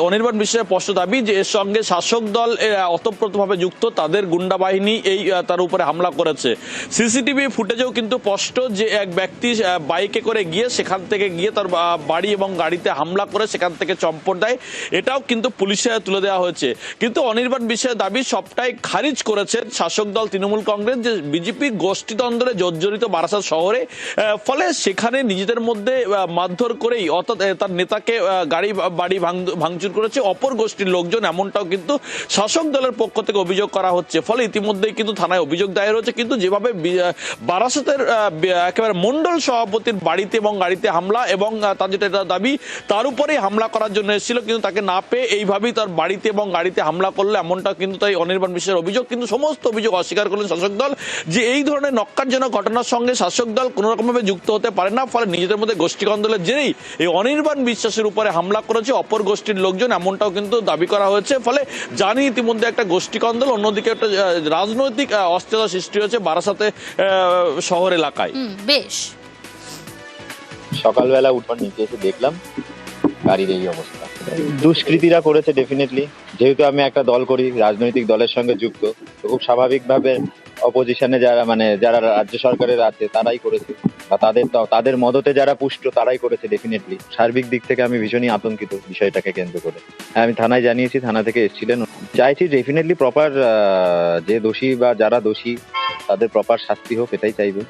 অনির্বাণ বিশ্বাসের স্পষ্ট দাবি যে এর সঙ্গে শাসক দল ওতপ্রোতভাবে যুক্ত, তাদের গুন্ডা বাহিনী এই তার উপরে হামলা করেছে। সিসিটিভি ফুটেজেও কিন্তু স্পষ্ট যে এক ব্যক্তি বাইকে করে গিয়ে সেখান থেকে গিয়ে তার বাড়ি এবং গাড়িতে হামলা করে সেখান থেকে চম্পট দেয়, এটাও কিন্তু পুলিশে তুলে দেওয়া হয়েছে। কিন্তু অনির্বাণ বিশ্বাসের দাবি সবটাই খারিজ করেছেন শাসক দল তৃণমূল কংগ্রেস, যে বিজেপি গোষ্ঠীতন্ত্রে জর্জরিত বারাসাত শহরে, ফলে সেখানে নিজেদের মধ্যে মারধর করেই অর্থাৎ তার নেতাকে বাড়ি ভাঙচুর করেছে অপর গোষ্ঠীর লোকজন, এমনটাও কিন্তু শাসক দলের পক্ষ থেকে অভিযোগ করা হচ্ছে। ফলে ইতিমধ্যেই কিন্তু থানায় অভিযোগ দায়ের হচ্ছে। কিন্তু যেভাবে বারাসাতের একেবারে মণ্ডল সভাপতির বাড়িতে এবং গাড়িতে হামলা, এবং তার যেটা দাবি তার উপরেই হামলা করার জন্য এসেছিল, কিন্তু তাকে না পেয়ে এইভাবেই তার বাড়িতে এবং গাড়িতে হামলা করলো, এমনটা কিন্তু তাই অনির্বাণ বিশ্বাসের অভিযোগ। কিন্তু সমস্ত অভিযোগ অস্বীকার করলেন শাসক শাসক দল যে এই ধরনের নক্কারজনক ঘটনার সঙ্গে শাসক দল কোনো রকমভাবে যুক্ত হতে পারে না, ফলে নিজেদের মধ্যে গোষ্ঠী কন্দলের জেরেই এই অনির্বাণ বিশ্বাসের উপরে হামলা করেছে অপর গোষ্ঠীর লোকজন, এমনটাও কিন্তু দাবি করা হয়েছে। ফলে জানি ইতিমধ্যে একটা গোষ্ঠী কন্দল, অন্যদিকে একটা রাজনৈতিক অস্থিরতা সৃষ্টি হয়েছে বারাসাতে শহর এলাকায়।
বেশ,
সকালবেলা উঠার নিচে এসে দেখলাম গাড়ির এই অবস্থা। দুষ্কৃতীরা করেছে ডেফিনেটলি, যেহেতু আমি একটা দল করি, রাজনৈতিক দলের সঙ্গে যুক্ত, তো খুব স্বাভাবিকভাবে অপোজিশনে যারা রাজ্য সরকারের আছে তারাই করেছে, বা তাদের মদতে যারা পুষ্ট তারাই করেছে ডেফিনেটলি। সার্বিক দিক থেকে আমি ভীষণই আতঙ্কিত বিষয়টাকে কেন্দ্র করে। আমি থানায় জানিয়েছি, থানা থেকে এসেছিলেন। চাইছি ডেফিনেটলি প্রপার যে দোষী বা যারা দোষী তাদের প্রপার শাস্তি হোক, এটাই চাইবে।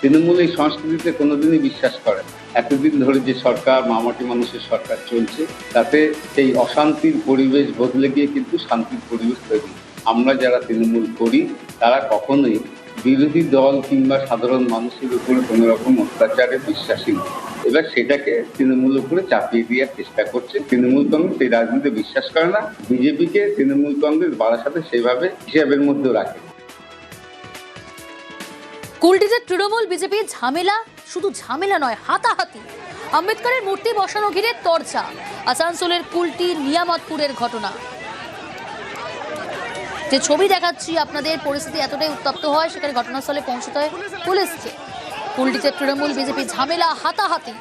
তৃণমূল এই সংস্কৃতিতে কোনোদিনই বিশ্বাস করে না। এতদিন ধরে যে সরকার, মামাটি মানুষের সরকার চলছে, তাতে সেই অশান্তির পরিবেশ বদলে গিয়ে কিন্তু শান্তির পরিবেশ তৈরি। আমরা যারা তৃণমূল করি তারা কখনোই বিরোধী দল কিংবা সাধারণ মানুষের উপরে কোনো রকম অত্যাচারে বিশ্বাসী নয়। এবার সেটাকে তৃণমূল উপরে চাপিয়ে দেওয়ার চেষ্টা করছে। তৃণমূল কংগ্রেস এই রাজনীতিতে বিশ্বাস করে না। বিজেপিকে তৃণমূল কংগ্রেস বারাসাতে সেভাবে হিসাবের মধ্যে রাখে।
কুলটিতে তৃণমূল বিজেপি ঝামেলা, শুধু ঝামেলা নয়, হাতাহাতি। আম্বেদকরের মূর্তি বসানো ঘিরে চর্চা। আসানসোলের কুলটি নিয়ামতপুরের ঘটনা, যে ছবি দেখাচ্ছি আপনাদের, পরিস্থিতি এতটাই উত্তপ্ত হয় সেখানে ঘটনাস্থলে পৌঁছতে হয় পুলিশকে। কুলটিতে তৃণমূল বিজেপি ঝামেলা, হাতাহাতি।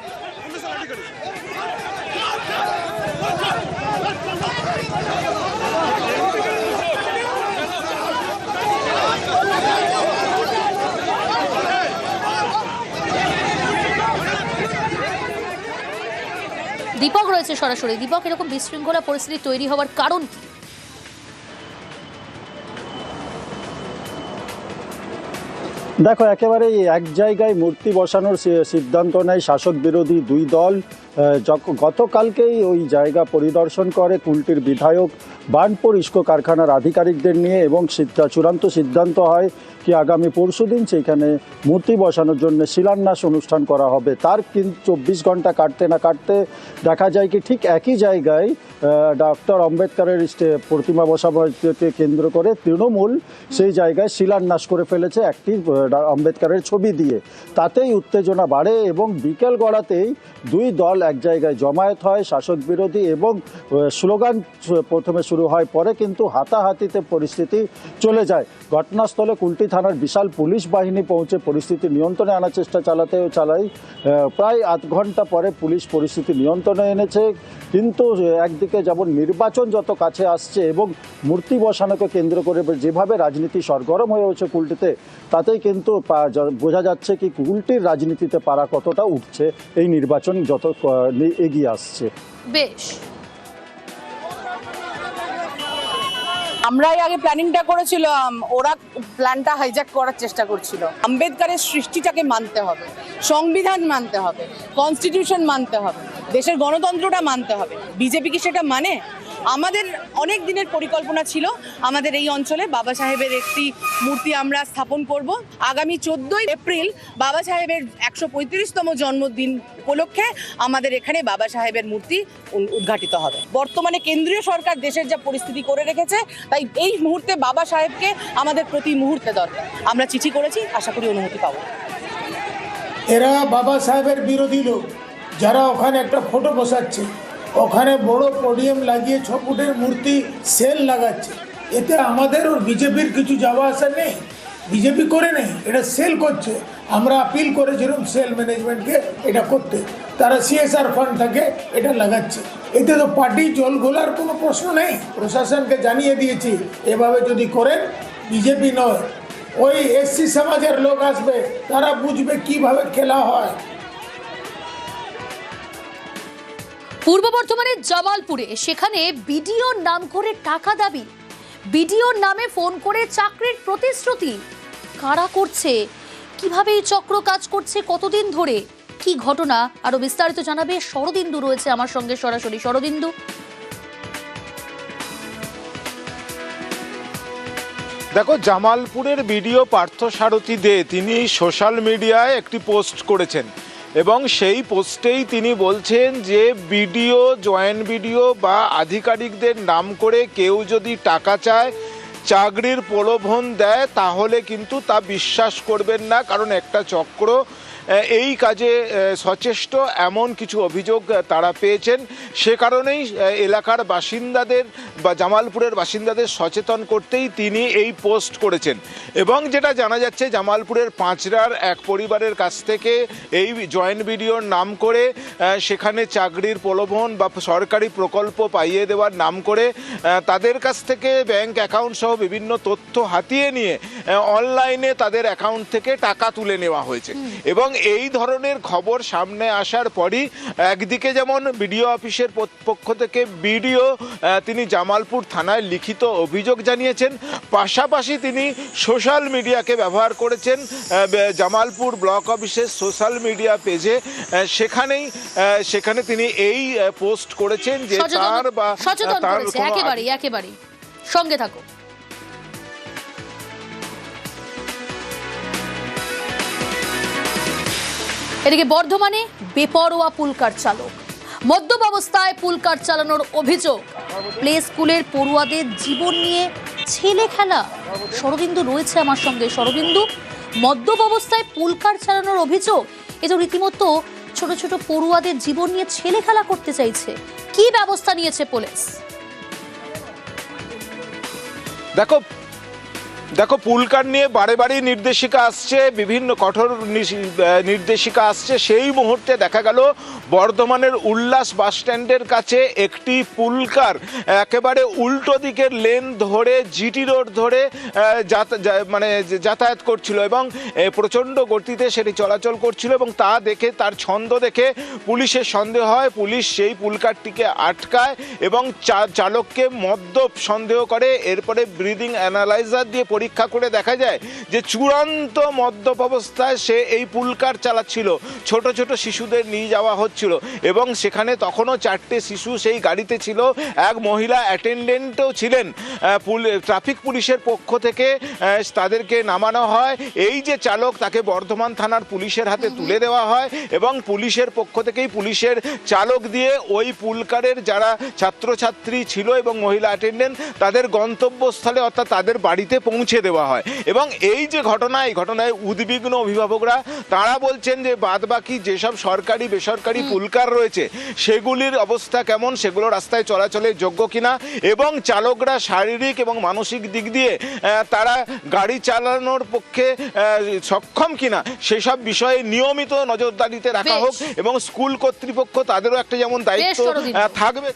দীপক রয়েছে সরাসরি। দীপক, এরকম বিশৃঙ্খলা পরিস্থিতি তৈরি হওয়ার কারণ কি?
দেখো, একেবারে এক জায়গায় মূর্তি বসানোর সিদ্ধান্ত নেয় শাসক বিরোধী দুই দল। গতকালকেই ওই জায়গা পরিদর্শন করে কুলটির বিধায়ক বার্নপুর ইস্কো কারখানার আধিকারিকদের নিয়ে, এবং চূড়ান্ত সিদ্ধান্ত হয় কি আগামী পরশুদিন সেইখানে মূর্তি বসানোর জন্য শিলান্যাস অনুষ্ঠান করা হবে। তার কিন্তু 24 ঘন্টা কাটতে না কাটতে দেখা যায় কি ঠিক একই জায়গায় ডক্টর আম্বেদকরের প্রতিমা বসানোকে কেন্দ্র করে তৃণমূল সেই জায়গায় শিলান্যাস করে ফেলেছে একটি আম্বেদকরের ছবি দিয়ে। তাতেই উত্তেজনা বাড়ে এবং বিকেল গড়াতেই দুই দল এক জায়গায় জমায়েত হয় শাসক বিরোধী, এবং স্লোগান প্রথমে শুরু হয়, পরে কিন্তু হাতাহাতিতে পরিস্থিতি চলে যায়। ঘটনাস্থলে কুলটি থানার বিশাল পুলিশ বাহিনী পৌঁছে পরিস্থিতি নিয়ন্ত্রণে আনার চেষ্টা চালায়। প্রায় আধ ঘন্টা পরে পুলিশ পরিস্থিতি নিয়ন্ত্রণে এনেছে। কিন্তু একদিকে যেমন নির্বাচন যত কাছে আসছে এবং মূর্তি বসানোকে কেন্দ্র করে যেভাবে রাজনীতি সরগরম হয়ে হচ্ছে কুলটিতে, তাতেই কিন্তু বোঝা যাচ্ছে কি কুলটির রাজনীতিতে পারা কতটা উঠছে এই নির্বাচন যত এগিয়ে আসছে।
বেশ,
আমরাই আগে প্ল্যানিংটা করেছিলাম, ওরা প্ল্যানটা হাইজ্যাক করার চেষ্টা করছিল। আম্বেদকরের সৃষ্টিটাকে মানতে হবে, সংবিধান মানতে হবে, কনস্টিটিউশন মানতে হবে, দেশের গণতন্ত্রটা মানতে হবে। বিজেপি কি সেটা মানে? আমাদের অনেক দিনের পরিকল্পনা ছিল আমাদের এই অঞ্চলে বাবা সাহেবের একটি মূর্তি আমরা স্থাপন করব। আগামী 14 এপ্রিল বাবা সাহেবের 135তম জন্মদিন উপলক্ষে আমাদের এখানে বাবা সাহেবের মূর্তি উদ্ঘাটিত হবে। বর্তমানে কেন্দ্রীয় সরকার দেশের যা পরিস্থিতি করে রেখেছে, তাই এই মুহূর্তে বাবা সাহেবকে আমাদের প্রতি মুহূর্তে দরকার। আমরা চিঠি করেছি, আশা করি অনুমতি পাবো।
এরা বাবা সাহেবের বিরোধী লোক, যারা ওখানে একটা ফটো বসাচ্ছে, ওখানে বড় পোডিয়াম লাগিয়ে 6 ফুটের মূর্তি সেল লাগাচ্ছে। এতে আমাদের ওর বিজেপির কিছু যাওয়া আসা নেই। বিজেপি করে নেই, এটা সেল করছে। আমরা আপিল করেছিলাম সেল ম্যানেজমেন্টকে এটা করতে, তারা CSR ফান্ড থেকে এটা লাগাচ্ছে। এতে তো পার্টি জল ঘোলার কোনো প্রশ্ন নেই। প্রশাসনকে জানিয়ে দিয়েছি, এভাবে যদি করেন বিজেপি নয়, ওই SC সমাজের লোক আসবে, তারা বুঝবে কিভাবে খেলা হয়।
পূর্ব বর্ধমানের জামালপুরে সেখানে বিডিওর নাম করে টাকা দাবি, বিডিওর নামে ফোন করে চাকরির প্রতিশ্রুতি। কারা করছে, কিভাবে এই চক্র কাজ করছে, কতদিন ধরে, কি ঘটনা, আরো বিস্তারিত জানাবে শরদিন্দু রয়েছে আমার সঙ্গে সরাসরি। শরদিন্দু,
দেখো, জামালপুরের বিডিও পার্থ সারথী দে তিনি সোশ্যাল মিডিয়ায় একটি পোস্ট করেছেন এবং সেই পোস্টেই তিনি বলছেন যে বিডিও, জয়েন্ট বিডিও বা আধিকারিকদের নাম করে কেউ যদি টাকা চায় চাকরির প্রলোভন দেয় তাহলে কিন্তু তা বিশ্বাস করবেন না, কারণ একটা চক্র এই কাজে সচেষ্ট এমন কিছু অভিযোগ তারা পেয়েছেন। সে কারণেই এলাকার বাসিন্দাদের বা জামালপুরের বাসিন্দাদের সচেতন করতেই তিনি এই পোস্ট করেছেন। এবং যেটা জানা যাচ্ছে, জামালপুরের পাঁচরার এক পরিবারের কাছ থেকে এই জয়েন্ট ভিডিওর নাম করে সেখানে চাকরির প্রলোভন বা সরকারি প্রকল্প পাইয়ে দেওয়ার নাম করে তাদের কাছ থেকে ব্যাংক অ্যাকাউন্ট সহ বিভিন্ন তথ্য হাতিয়ে নিয়ে অনলাইনে তাদের অ্যাকাউন্ট থেকে টাকা তুলে নেওয়া হয়েছে। এবং এই ধরনের খবর সামনে আসার পরই একদিকে যেমন বিডিও অফিসের পক্ষ থেকে বিডিও তিনি জামালপুর থানায় লিখিত অভিযোগ জানিয়েছেন, পাশাপাশি তিনি সোশ্যাল মিডিয়াকে ব্যবহার করেছেন জামালপুর ব্লক অফিসের সোশ্যাল মিডিয়া পেজে। সেখানে তিনি এই পোস্ট করেছেন যে তার বা তার
একেবারেই সঙ্গে থাকো। এদিকে বর্ধমানে বেপরোয়া পুলকার চালক, মদ্যপ অবস্থায় পুলকার চালানোর অভিযোগ। প্লে স্কুলের পড়ুয়াদের জীবন নিয়ে ছেলে খেলা। শরদিন্দু রয়েছে আমার সঙ্গে। শরদিন্দু, মদ্যপ অবস্থায় পুলকার চালানোর অভিযোগ, এ তো রীতিমতো ছোট ছোট পড়ুয়াদের জীবন নিয়ে ছেলে খেলা করতে চাইছে। কি ব্যবস্থা নিয়েছে পুলিশ?
দেখো পুলকার নিয়ে বারে বারে নির্দেশিকা আসছে, বিভিন্ন কঠোর নির্দেশিকা আসছে। সেই মুহূর্তে দেখা গেল বর্ধমানের উল্লাস বাস স্ট্যান্ডের কাছে একটি পুলকার একেবারে উল্টো দিকের লেন ধরে জিটি রোড ধরে যাতায়াত করছিল এবং প্রচণ্ড গতিতে সেটি চলাচল করছিল। এবং তা দেখে, তার ছন্দ দেখে পুলিশের সন্দেহ হয়। পুলিশ সেই পুলকারটিকে আটকায় এবং চালককে মদ্যপ সন্দেহ করে। এরপরে ব্রিদিং অ্যানালাইজার দিয়ে পরীক্ষা করে দেখা যায় যে চূড়ান্ত মদ্যপ অবস্থায় সে এই পুলকার চালাচ্ছিল। ছোট ছোট শিশুদের নিয়ে যাওয়া হচ্ছিল এবং সেখানে তখনও 4টে শিশু সেই গাড়িতে ছিল, এক মহিলা অ্যাটেন্ডেন্টও ছিলেন। ট্রাফিক পুলিশের পক্ষ থেকে তাদেরকে নামানো হয়। এই যে চালক, তাকে বর্ধমান থানার পুলিশের হাতে তুলে দেওয়া হয় এবং পুলিশের পক্ষ থেকেই পুলিশের চালক দিয়ে ওই পুলকারের যারা ছাত্রছাত্রী ছিল এবং মহিলা অ্যাটেন্ডেন্ট তাদের গন্তব্যস্থলে অর্থাৎ তাদের বাড়িতে পৌঁছে দেওয়া হয়। এবং এই যে এই ঘটনায় উদ্বিগ্ন অভিভাবকরা, তারা বলছেন যে বাদবাকি যেসব সরকারি বেসরকারি পুলকার রয়েছে সেগুলির অবস্থা কেমন, সেগুলো রাস্তায় চলাচলের যোগ্য কিনা এবং চালকরা শারীরিক এবং মানসিক দিক দিয়ে তারা গাড়ি চালানোর পক্ষে সক্ষম কিনা, সেসব বিষয়ে নিয়মিত নজরদারিতে রাখা হোক এবং স্কুল কর্তৃপক্ষ তাদেরও একটা যেমন দায়িত্ব থাকবে।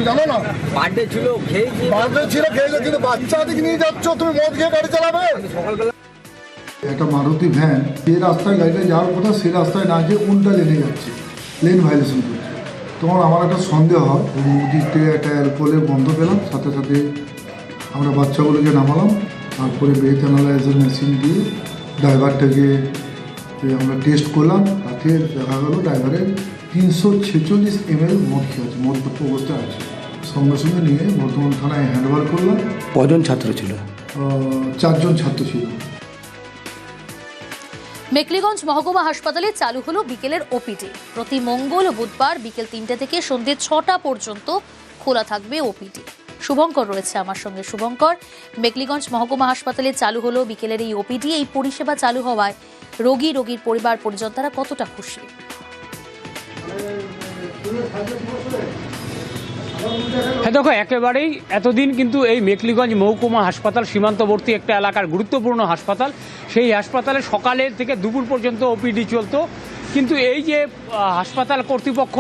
জানো না বার্থডে ছিল, খেয়েছে, কিন্তু বাচ্চাদেরকে নিয়ে যাচ্ছ, তুমি মদ খেয়ে গাড়ি চালাবে? একটা মারুতি ভ্যান যে রাস্তায় গাড়িটা যাওয়ার কথা সেই রাস্তায় না গিয়ে উল্টা লেনে যাচ্ছে, লেন ভাইলেশন করছে। তখন আমার একটা সন্দেহ হয়, নদীর থেকে একটা অ্যালকোহলের গন্ধ পেলাম, সাথে সাথে আমরা বাচ্চাগুলোকে নামালাম। তারপরে ব্রেথ অ্যানালাইজার মেশিন দিয়ে ড্রাইভারটাকে আমরা টেস্ট করলাম। তাতে দেখা গেল ড্রাইভারের 346 ml মদ খেয়েছে, মদ্যপ অবস্থায় আছে। সঙ্গে সঙ্গে নিয়ে বর্ধমান থানায় হ্যান্ডওভার করলাম।
কজন ছাত্র ছিল?
4 জন ছাত্র ছিল।
মেখলিগঞ্জ মহকুমা হাসপাতালে চালু হলো বিকেলের ওপিডি। প্রতি মঙ্গল ও বুধবার বিকেল 3টে থেকে সন্ধ্যে 6টা পর্যন্ত খোলা থাকবে ওপিডি। শুভঙ্কর রয়েছে আমার সঙ্গে। শুভঙ্কর, মেখলিগঞ্জ মহকুমা হাসপাতালে চালু হলো বিকেলের এই ওপিডি। এই পরিষেবা চালু হওয়ায় রোগীর পরিবার পরিজন তারা কতটা খুশি?
হ্যাঁ দেখো, একেবারেই এতদিন কিন্তু এই মেখলিগঞ্জ মহকুমা হাসপাতাল সীমান্তবর্তী একটা এলাকার গুরুত্বপূর্ণ হাসপাতাল। সেই হাসপাতালে সকালে থেকে দুপুর পর্যন্ত ওপিডি চলতো। কিন্তু এই যে হাসপাতাল কর্তৃপক্ষ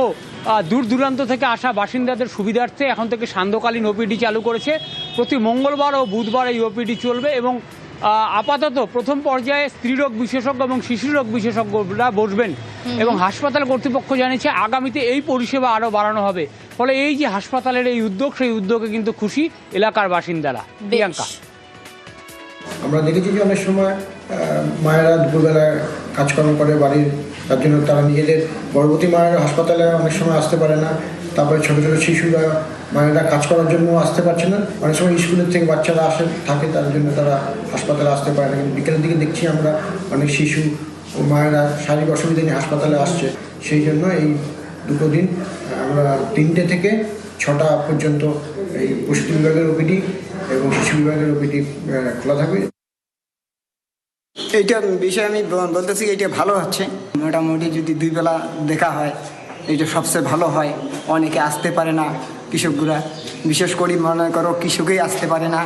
দূর দূরান্ত থেকে আসা বাসিন্দাদের সুবিধার্থে এখন থেকে সান্ধ্যকালীন ওপিডি চালু করেছে। প্রতি মঙ্গলবার ও বুধবার এই ওপিডি চলবে এবং আপাতত প্রথম পর্যায়ে স্ত্রীরোগ বিশেষজ্ঞ এবং শিশুরোগ বিশেষজ্ঞরা বসবেন এবং হাসপাতাল কর্তৃপক্ষ জানিয়েছে আগামীতে এই পরিষেবা আরও বাড়ানো হবে। ফলে এই যে হাসপাতালের এই উদ্যোগ, সেই উদ্যোগে কিন্তু খুশি এলাকার বাসিন্দারা। প্রিয়াঙ্কা,
আমরা দেখেছি যে অনেক সময় মায়েরা দুপুরবেলায় কাজকর্ম করে বাড়ির, তার জন্য তারা নিজেদের গর্ভবতী মায়েরা হাসপাতালে অনেক সময় আসতে পারে না। তারপরে ছোটো ছোটো শিশুরা, মায়েরা কাজ করার জন্য আসতে পারছে না। অনেক সময় স্কুলের থেকে বাচ্চারা থাকে, তার জন্য তারা হাসপাতালে আসতে পারে না। কিন্তু বিকেলের দিকে দেখছি আমরা অনেক শিশু ও মায়েরা শারীরিক অসুবিধা নিয়ে হাসপাতালে আসছে। সেই জন্য এই দুটো দিন আমরা 3টে থেকে 6টা পর্যন্ত এই প্রসূতি বিভাগের ওপিডি এবং শিশু বিভাগের ওপিডি খোলা থাকবে।
এইটা বিষয়ে আমি বলতেছি এটা ভালো হচ্ছে, মোটামুটি যদি 2 বেলা দেখা হয় এটা সবচেয়ে ভালো হয়। অনেকে আসতে পারে না, কৃষকগুলা বিশেষ করে মনে করো কৃষকই আসতে পারে না,